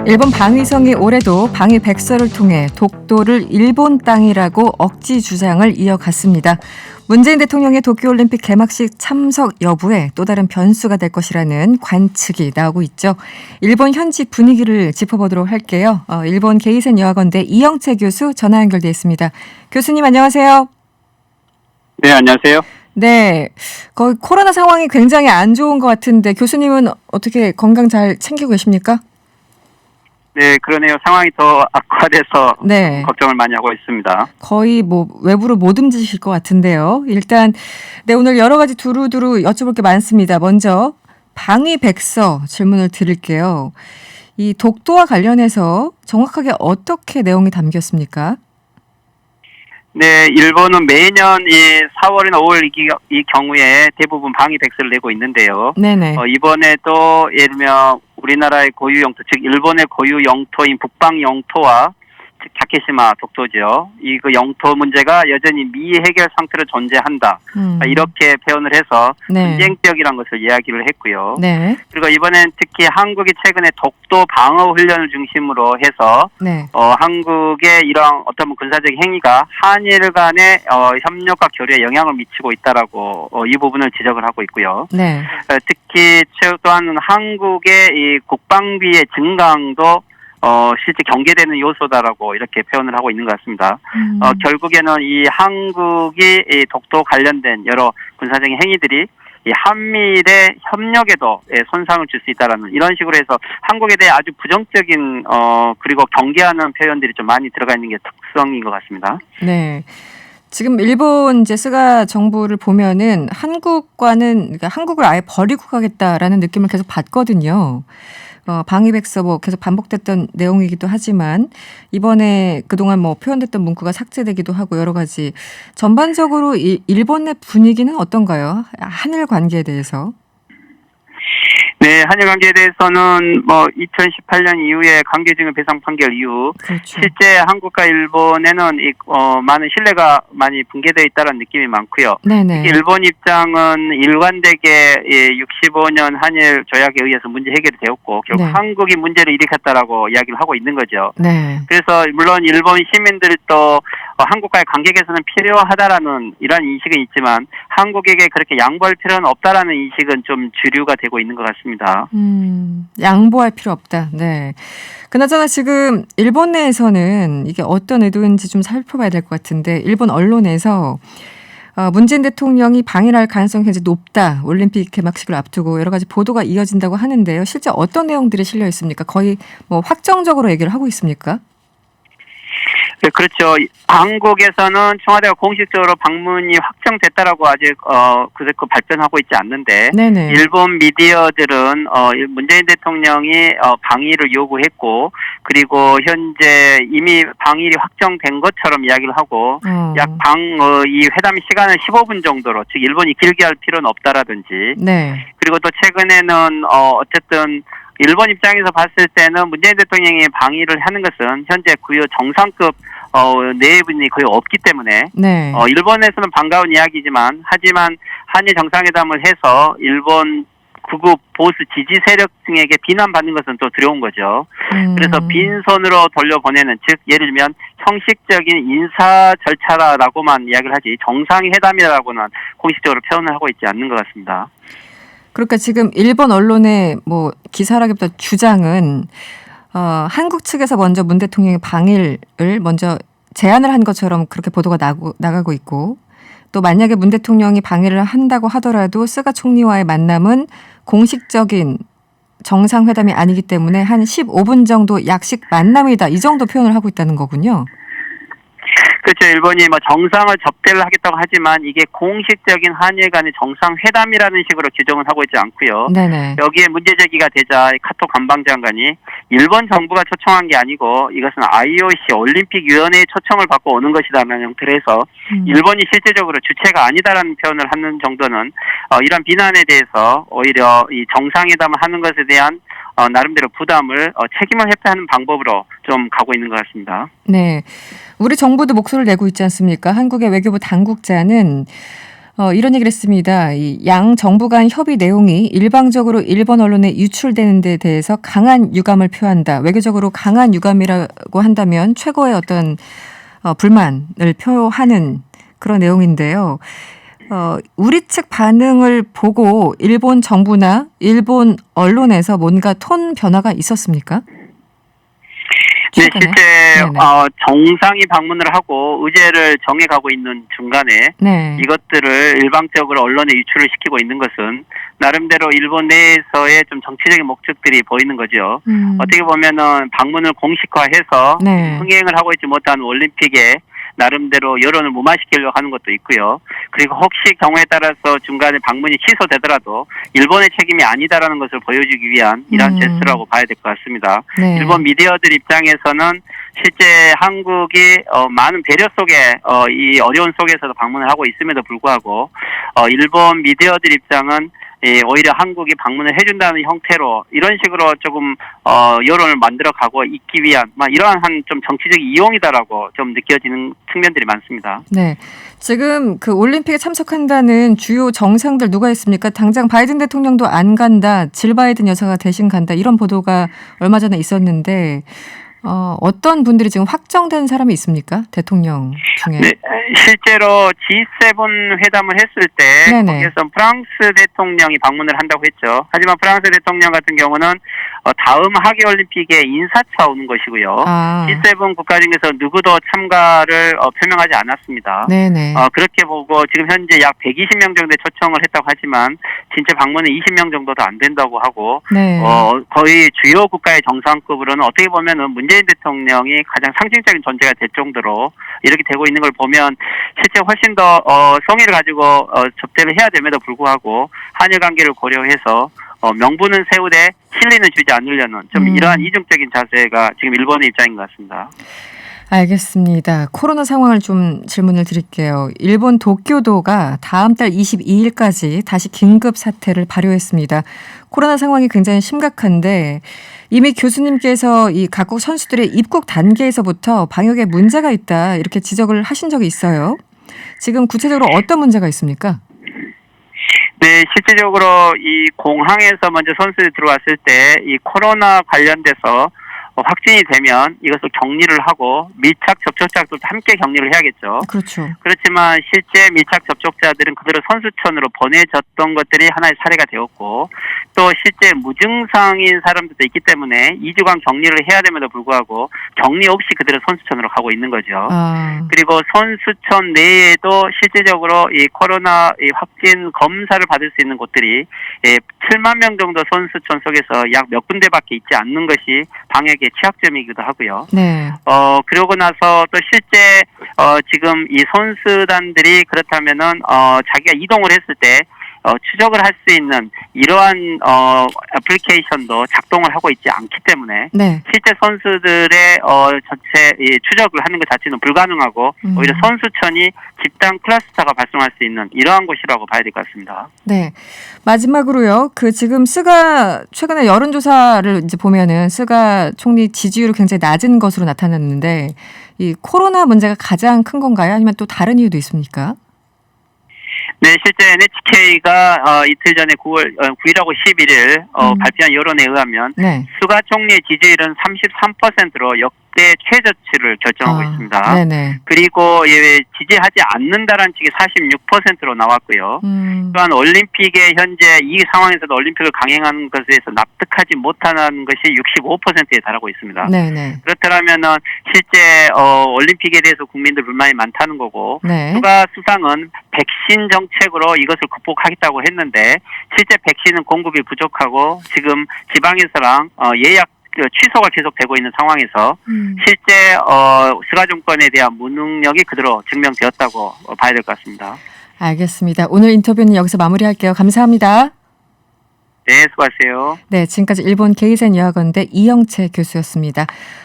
일본 방위성이 올해도 방위백서를 통해 독도를 일본 땅이라고 억지 주장을 이어갔습니다. 문재인 대통령의 도쿄올림픽 개막식 참석 여부에 또 다른 변수가 될 것이라는 관측이 나오고 있죠. 일본 현지 분위기를 짚어보도록 할게요. 일본 게이센 여학원대 이영채 교수 전화 연결돼 있습니다. 교수님 안녕하세요. 네, 안녕하세요. 네, 거의 코로나 상황이 굉장히 안 좋은 것 같은데 교수님은 어떻게 건강 잘 챙기고 계십니까? 네, 그러네요. 상황이 더 악화돼서 네. 걱정을 많이 하고 있습니다. 거의 외부로 못 움직이실 것 같은데요. 일단 오늘 여러 가지 두루두루 여쭤볼 게 많습니다. 먼저 방위백서 질문을 드릴게요. 이 독도와 관련해서 정확하게 어떻게 내용이 담겼습니까? 네, 일본은 매년 이 4월이나 5월 이 경우에 대부분 방위백서를 내고 있는데요. 네네. 이번에도 예를 들면 우리나라의 고유 영토, 즉 일본의 고유 영토인 북방 영토와 즉 다케시마 독도죠. 이그 영토 문제가 여전히 미해결 상태로 존재한다. 이렇게 표현을 해서 네. 분쟁적이라는 것을 이야기를 했고요. 네. 그리고 이번엔 특히 한국이 최근에 독도 방어 훈련을 중심으로 해서 네. 한국의 이러한 어떤 군사적 행위가 한일 간의 협력과 교류에 영향을 미치고 있다라고 이 부분을 지적을 하고 있고요. 네. 특히 또한 한국의 이 국방비의 증강도 실제 경계되는 요소다라고 이렇게 표현을 하고 있는 것 같습니다. 결국에는 이 한국이 이 독도 관련된 여러 군사적인 행위들이 이 한미일의 협력에도 손상을 줄 수 있다라는 이런 식으로 해서 한국에 대해 아주 부정적인 그리고 경계하는 표현들이 좀 많이 들어가 있는 게 특성인 것 같습니다. 네. 지금 일본 스가 정부를 보면은 그러니까 한국을 아예 버리고 가겠다라는 느낌을 계속 받거든요. 방위백서 계속 반복됐던 내용이기도 하지만 이번에 그동안 표현됐던 문구가 삭제되기도 하고 여러 가지 전반적으로 일본의 분위기는 어떤가요? 한일 관계에 대해서. 네, 한일 관계에 대해서는 2018년 이후에 강제징용 배상 판결 이후 그렇죠. 실제 한국과 일본에는 많은 신뢰가 많이 붕괴되어 있다는 느낌이 많고요. 네네. 일본 입장은 일관되게 65년 한일 조약에 의해서 문제 해결이 되었고 결국 네. 한국이 문제를 일으켰다라고 이야기를 하고 있는 거죠. 네. 그래서 물론 일본 시민들도 한국과의 관계 개선은 필요하다라는 이런 인식은 있지만 한국에게 그렇게 양보할 필요는 없다라는 인식은 좀 주류가 되고 있는 것 같습니다. 양보할 필요 없다. 네. 그나저나 지금 일본 내에서는 이게 어떤 의도인지 좀 살펴봐야 될 것 같은데 일본 언론에서 문재인 대통령이 방일할 를 가능성이 굉장히 높다. 올림픽 개막식을 앞두고 여러 가지 보도가 이어진다고 하는데요. 실제 어떤 내용들이 실려 있습니까? 거의 확정적으로 얘기를 하고 있습니까? 네, 그렇죠. 한국에서는 청와대가 공식적으로 방문이 확정됐다라고 아직 그 발표하고 있지 않는데 네네. 일본 미디어들은 문재인 대통령이 방일을 요구했고 그리고 현재 이미 방일이 확정된 것처럼 이야기를 하고 이 회담 시간은 15분 정도로 즉 일본이 길게 할 필요는 없다라든지 네. 그리고 또 최근에는 어쨌든 일본 입장에서 봤을 때는 문재인 대통령이 방일을 하는 것은 현재 구요 정상급 내분이 거의 없기 때문에 네. 일본에서는 반가운 이야기지만 하지만 한일 정상회담을 해서 일본 극우 보수 지지 세력 등에게 비난받는 것은 또 두려운 거죠. 그래서 빈손으로 돌려보내는 즉 예를 들면 형식적인 인사 절차라고만 이야기를 하지 정상회담이라고는 공식적으로 표현을 하고 있지 않는 것 같습니다. 그러니까 지금 일본 언론의 기사라기보다 주장은 한국 측에서 먼저 문 대통령의 방일을 먼저 제안을 한 것처럼 그렇게 보도가 나가고 있고 또 만약에 문 대통령이 방일을 한다고 하더라도 스가 총리와의 만남은 공식적인 정상회담이 아니기 때문에 한 15분 정도 약식 만남이다. 이 정도 표현을 하고 있다는 거군요. 그렇죠. 일본이 정상을 접대를 하겠다고 하지만 이게 공식적인 한일 간의 정상회담이라는 식으로 규정을 하고 있지 않고요. 네네. 여기에 문제 제기가 되자 카토 관방장관이 일본 정부가 초청한 게 아니고 이것은 IOC 올림픽위원회의 초청을 받고 오는 것이라는 형태로 해서 일본이 실제적으로 주체가 아니다라는 표현을 하는 정도는 이런 비난에 대해서 오히려 이 정상회담을 하는 것에 대한 나름대로 부담을 책임을 회피하는 방법으로 좀 가고 있는 것 같습니다. 네, 우리 정부도 목소리를 내고 있지 않습니까? 한국의 외교부 당국자는 이런 얘기를 했습니다. 이 양 정부 간 협의 내용이 일방적으로 일본 언론에 유출되는 데 대해서 강한 유감을 표한다. 외교적으로 강한 유감이라고 한다면 최고의 어떤 불만을 표하는 그런 내용인데요. 우리 측 반응을 보고 일본 정부나 일본 언론에서 뭔가 톤 변화가 있었습니까? 네, 최근에? 실제 네네. 정상이 방문을 하고 의제를 정해가고 있는 중간에 네. 이것들을 일방적으로 언론에 유출을 시키고 있는 것은 나름대로 일본 내에서의 좀 정치적인 목적들이 보이는 거죠. 어떻게 보면은 방문을 공식화해서 네. 흥행을 하고 있지 못한 올림픽에 나름대로 여론을 무마시키려고 하는 것도 있고요. 그리고 혹시 경우에 따라서 중간에 방문이 취소되더라도 일본의 책임이 아니다라는 것을 보여주기 위한 이러한 제스처라고 봐야 될 것 같습니다. 네. 일본 미디어들 입장에서는 실제 한국이 많은 배려 속에 이 어려운 속에서도 방문을 하고 있음에도 불구하고 일본 미디어들 입장은 오히려 한국이 방문을 해준다는 형태로 이런 식으로 조금 여론을 만들어가고 있기 위한 이러한 좀 정치적 이용이다라고 좀 느껴지는 측면들이 많습니다. 네. 지금 그 올림픽에 참석한다는 주요 정상들 누가 있습니까? 당장 바이든 대통령도 안 간다, 질 바이든 여사가 대신 간다 이런 보도가 얼마 전에 있었는데 어떤 분들이 지금 확정된 사람이 있습니까? 대통령 중에. 네, 실제로 G7 회담을 했을 때 네네. 거기에서 프랑스 대통령이 방문을 한다고 했죠. 하지만 프랑스 대통령 같은 경우는 다음 하계올림픽에 인사차 오는 것이고요. G7 국가 중에서 누구도 참가를 표명하지 않았습니다. 네네. 그렇게 보고 지금 현재 약 120명 정도의 초청을 했다고 하지만 진짜 방문은 20명 정도도 안 된다고 하고 네. 거의 주요 국가의 정상급으로는 어떻게 보면은 문재인 대통령이 가장 상징적인 존재가 될 정도로 이렇게 되고 있는 걸 보면 실제 훨씬 더 성의를 가지고 접대를 해야 됨에도 불구하고 한일 관계를 고려해서 명분은 세우되 실리는 주지 않으려는 좀 이러한 이중적인 자세가 지금 일본의 입장인 것 같습니다. 알겠습니다. 코로나 상황을 좀 질문을 드릴게요. 일본 도쿄도가 다음 달 22일까지 다시 긴급 사태를 발효했습니다. 코로나 상황이 굉장히 심각한데 이미 교수님께서 이 각국 선수들의 입국 단계에서부터 방역에 문제가 있다 이렇게 지적을 하신 적이 있어요. 지금 구체적으로 어떤 문제가 있습니까? 네, 실질적으로 이 공항에서 먼저 선수들이 들어왔을 때 이 코로나 관련돼서 확진이 되면 이것을 격리를 하고 밀착 접촉자들도 함께 격리를 해야겠죠. 그렇죠. 그렇지만 실제 밀착 접촉자들은 그대로 선수촌으로 보내졌던 것들이 하나의 사례가 되었고 또 실제 무증상인 사람들도 있기 때문에 2주간 격리를 해야 됨에도 불구하고 격리 없이 그대로 선수촌으로 가고 있는 거죠. 그리고 선수촌 내에도 실제적으로 이 코로나 확진 검사를 받을 수 있는 곳들이 7만 명 정도 선수촌 속에서 약 몇 군데밖에 있지 않는 것이 방역의 취약점이기도 하고요. 네. 그러고 나서 또 실제 지금 이 선수단들이 그렇다면은 자기가 이동을 했을 때 추적을 할 수 있는 이러한 애플리케이션도 작동을 하고 있지 않기 때문에 네. 실제 선수들의 전체 추적을 하는 것 자체는 불가능하고 오히려 선수촌이 집단 클러스터가 발생할 수 있는 이러한 곳이라고 봐야 될 것 같습니다. 네. 마지막으로요. 그 지금 스가 최근에 여론조사를 이제 보면은 스가 총리 지지율이 굉장히 낮은 것으로 나타났는데 이 코로나 문제가 가장 큰 건가요? 아니면 또 다른 이유도 있습니까? 네, 실제 NHK가 이틀 전에 9일하고 11일 발표한 여론에 의하면 네. 스가 총리의 지지율은 33%로 역대 최저치를 결정하고 있습니다. 네네. 그리고 지지하지 않는다라는 측이 46%로 나왔고요. 또한 올림픽에 현재 이 상황에서도 올림픽을 강행하는 것에 대해서 납득하지 못하는 것이 65%에 달하고 있습니다. 네네. 그렇다면은 실제 올림픽에 대해서 국민들 불만이 많다는 거고 네. 추가 수상은 백신 정책으로 이것을 극복하겠다고 했는데 실제 백신은 공급이 부족하고 지금 지방에서랑 예약 취소가 계속되고 있는 상황에서 실제 스가 정권에 대한 무능력이 그대로 증명되었다고 봐야 될 것 같습니다. 알겠습니다. 오늘 인터뷰는 여기서 마무리할게요. 감사합니다. 네, 수고하세요. 네, 지금까지 일본 게이센 여학원대 이영채 교수였습니다.